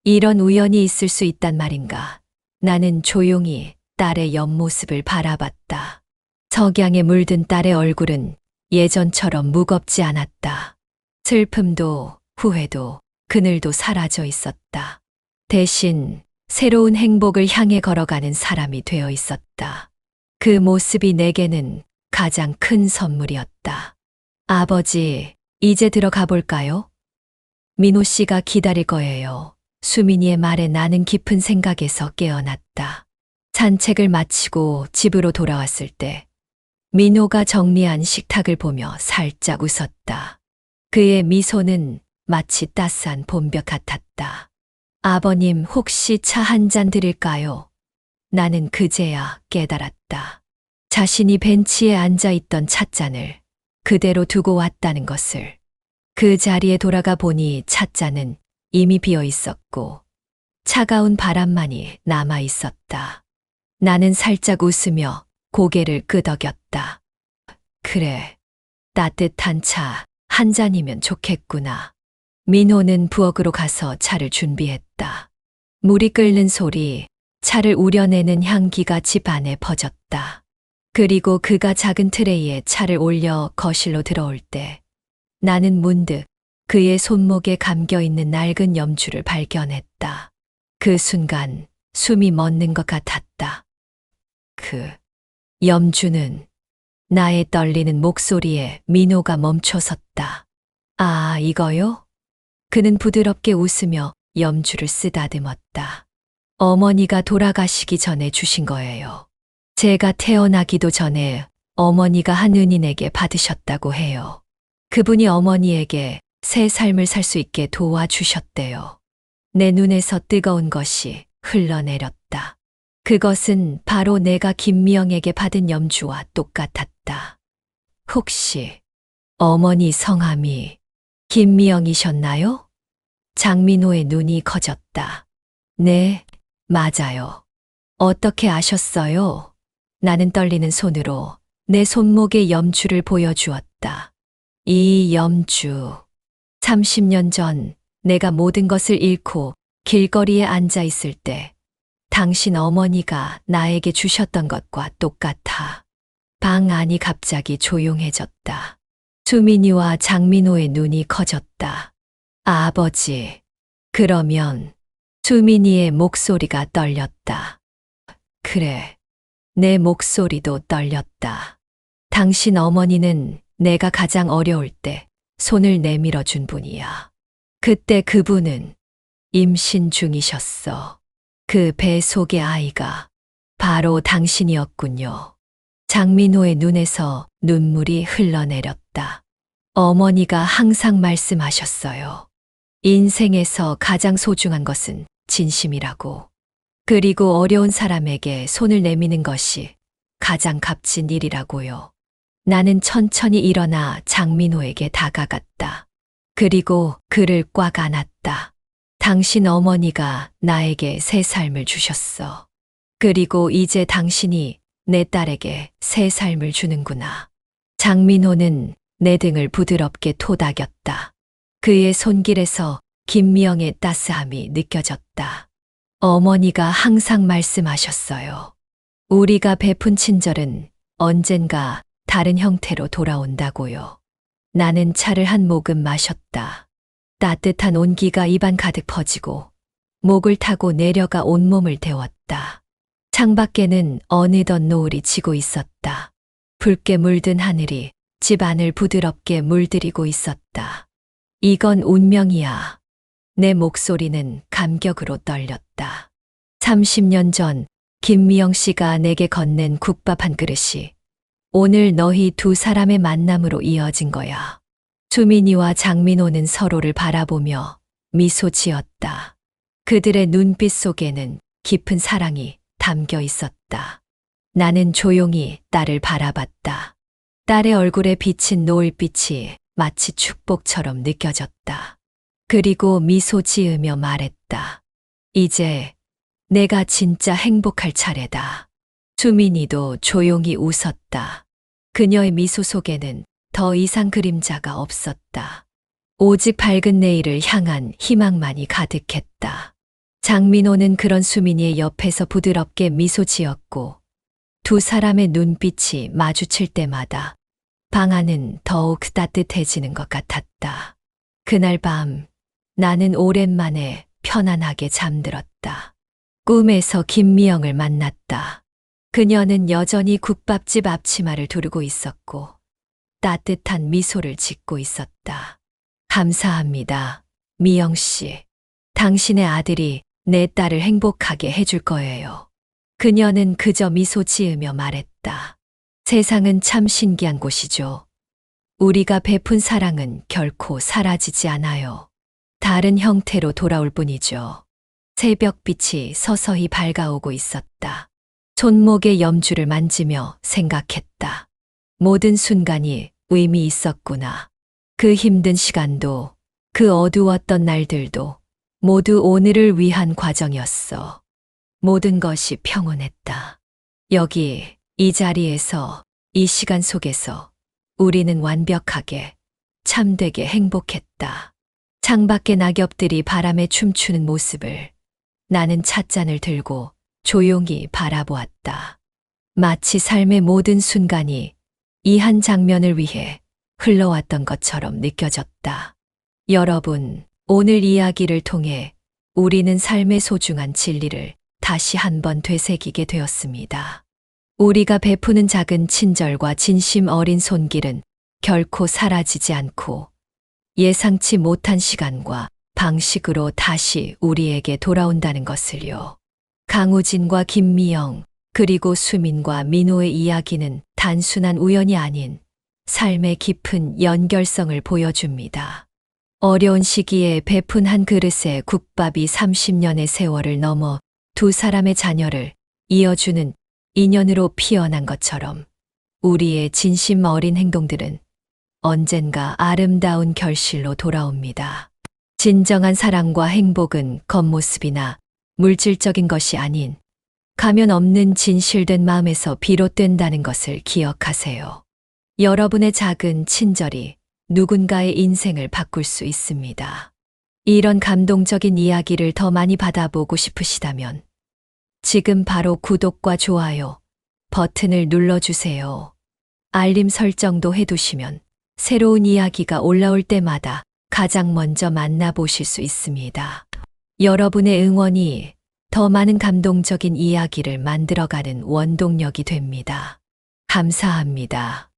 이런 우연이 있을 수 있단 말인가. 나는 조용히 딸의 옆모습을 바라봤다. 석양에 물든 딸의 얼굴은 예전처럼 무겁지 않았다. 슬픔도 후회도 그늘도 사라져 있었다. 대신 새로운 행복을 향해 걸어가는 사람이 되어 있었다. 그 모습이 내게는 가장 큰 선물이었다. 아버지, 이제 들어가 볼까요? 민호 씨가 기다릴 거예요. 수민이의 말에 나는 깊은 생각에서 깨어났다. 산책을 마치고 집으로 돌아왔을 때 민호가 정리한 식탁을 보며 살짝 웃었다. 그의 미소는 마치 따스한 봄볕 같았다. 아버님, 혹시 차 한 잔 드릴까요? 나는 그제야 깨달았다. 자신이 벤치에 앉아 있던 찻잔을 그대로 두고 왔다는 것을. 그 자리에 돌아가 보니 찻잔은 이미 비어 있었고 차가운 바람만이 남아 있었다. 나는 살짝 웃으며 고개를 끄덕였다. 그래, 따뜻한 차 한 잔이면 좋겠구나. 민호는 부엌으로 가서 차를 준비했다. 물이 끓는 소리, 차를 우려내는 향기가 집 안에 퍼졌다. 그리고 그가 작은 트레이에 차를 올려 거실로 들어올 때 나는 문득 그의 손목에 감겨 있는 낡은 염주를 발견했다. 그 순간 숨이 멎는 것 같았다. 그 염주는 나의 떨리는 목소리에 민호가 멈춰섰다. 아, 이거요? 그는 부드럽게 웃으며 염주를 쓰다듬었다. 어머니가 돌아가시기 전에 주신 거예요. 제가 태어나기도 전에 어머니가 한 은인에게 받으셨다고 해요. 그분이 어머니에게 새 삶을 살 수 있게 도와주셨대요. 내 눈에서 뜨거운 것이 흘러내렸다. 그것은 바로 내가 김미영에게 받은 염주와 똑같았다. 혹시 어머니 성함이 김미영이셨나요? 장민호의 눈이 커졌다. 네, 맞아요. 어떻게 아셨어요? 나는 떨리는 손으로 내 손목의 염주를 보여주었다. 이 염주. 30년 전 내가 모든 것을 잃고 길거리에 앉아 있을 때 당신 어머니가 나에게 주셨던 것과 똑같아. 방 안이 갑자기 조용해졌다. 수민이와 장민호의 눈이 커졌다. 아버지. 그러면 수민이의 목소리가 떨렸다. 그래. 내 목소리도 떨렸다. 당신 어머니는 내가 가장 어려울 때 손을 내밀어 준 분이야. 그때 그분은 임신 중이셨어. 그 배 속의 아이가 바로 당신이었군요. 장민호의 눈에서 눈물이 흘러내렸다. 어머니가 항상 말씀하셨어요. 인생에서 가장 소중한 것은 진심이라고. 그리고 어려운 사람에게 손을 내미는 것이 가장 값진 일이라고요. 나는 천천히 일어나 장민호에게 다가갔다. 그리고 그를 꽉 안았다. 당신 어머니가 나에게 새 삶을 주셨어. 그리고 이제 당신이 내 딸에게 새 삶을 주는구나. 장민호는 내 등을 부드럽게 토닥였다. 그의 손길에서 김미영의 따스함이 느껴졌다. 어머니가 항상 말씀하셨어요. 우리가 베푼 친절은 언젠가 다른 형태로 돌아온다고요. 나는 차를 한 모금 마셨다. 따뜻한 온기가 입안 가득 퍼지고 목을 타고 내려가 온몸을 데웠다. 창밖에는 어느덧 노을이 지고 있었다. 붉게 물든 하늘이 집 안을 부드럽게 물들이고 있었다. 이건 운명이야. 내 목소리는 감격으로 떨렸다. 30년 전 김미영 씨가 내게 건넨 국밥 한 그릇이 오늘 너희 두 사람의 만남으로 이어진 거야. 수민이와 장민호는 서로를 바라보며 미소 지었다. 그들의 눈빛 속에는 깊은 사랑이 담겨 있었다. 나는 조용히 딸을 바라봤다. 딸의 얼굴에 비친 노을빛이 마치 축복처럼 느껴졌다. 그리고 미소 지으며 말했다. 이제 내가 진짜 행복할 차례다. 수민이도 조용히 웃었다. 그녀의 미소 속에는 더 이상 그림자가 없었다. 오직 밝은 내일을 향한 희망만이 가득했다. 장민호는 그런 수민이의 옆에서 부드럽게 미소 지었고 두 사람의 눈빛이 마주칠 때마다 방 안은 더욱 따뜻해지는 것 같았다. 그날 밤 나는 오랜만에 편안하게 잠들었다. 꿈에서 김미영을 만났다. 그녀는 여전히 국밥집 앞치마를 두르고 있었고 따뜻한 미소를 짓고 있었다. 감사합니다, 미영 씨. 당신의 아들이 내 딸을 행복하게 해줄 거예요. 그녀는 그저 미소 지으며 말했다. 세상은 참 신기한 곳이죠. 우리가 베푼 사랑은 결코 사라지지 않아요. 다른 형태로 돌아올 뿐이죠. 새벽빛이 서서히 밝아오고 있었다. 손목에 염주를 만지며 생각했다. 모든 순간이 의미 있었구나. 그 힘든 시간도, 그 어두웠던 날들도 모두 오늘을 위한 과정이었어. 모든 것이 평온했다. 여기, 이 자리에서, 이 시간 속에서 우리는 완벽하게, 참되게 행복했다. 창밖의 낙엽들이 바람에 춤추는 모습을 나는 찻잔을 들고 조용히 바라보았다. 마치 삶의 모든 순간이 이 한 장면을 위해 흘러왔던 것처럼 느껴졌다. 여러분, 오늘 이야기를 통해 우리는 삶의 소중한 진리를 다시 한번 되새기게 되었습니다. 우리가 베푸는 작은 친절과 진심 어린 손길은 결코 사라지지 않고 예상치 못한 시간과 방식으로 다시 우리에게 돌아온다는 것을요. 강우진과 김미영, 그리고 수민과 민호의 이야기는 단순한 우연이 아닌 삶의 깊은 연결성을 보여줍니다. 어려운 시기에 베푼 한 그릇의 국밥이 30년의 세월을 넘어 두 사람의 자녀를 이어주는 인연으로 피어난 것처럼 우리의 진심 어린 행동들은 언젠가 아름다운 결실로 돌아옵니다. 진정한 사랑과 행복은 겉모습이나 물질적인 것이 아닌 가면 없는 진실된 마음에서 비롯된다는 것을 기억하세요. 여러분의 작은 친절이 누군가의 인생을 바꿀 수 있습니다. 이런 감동적인 이야기를 더 많이 받아보고 싶으시다면 지금 바로 구독과 좋아요 버튼을 눌러주세요. 알림 설정도 해두시면 새로운 이야기가 올라올 때마다 가장 먼저 만나보실 수 있습니다. 여러분의 응원이 더 많은 감동적인 이야기를 만들어가는 원동력이 됩니다. 감사합니다.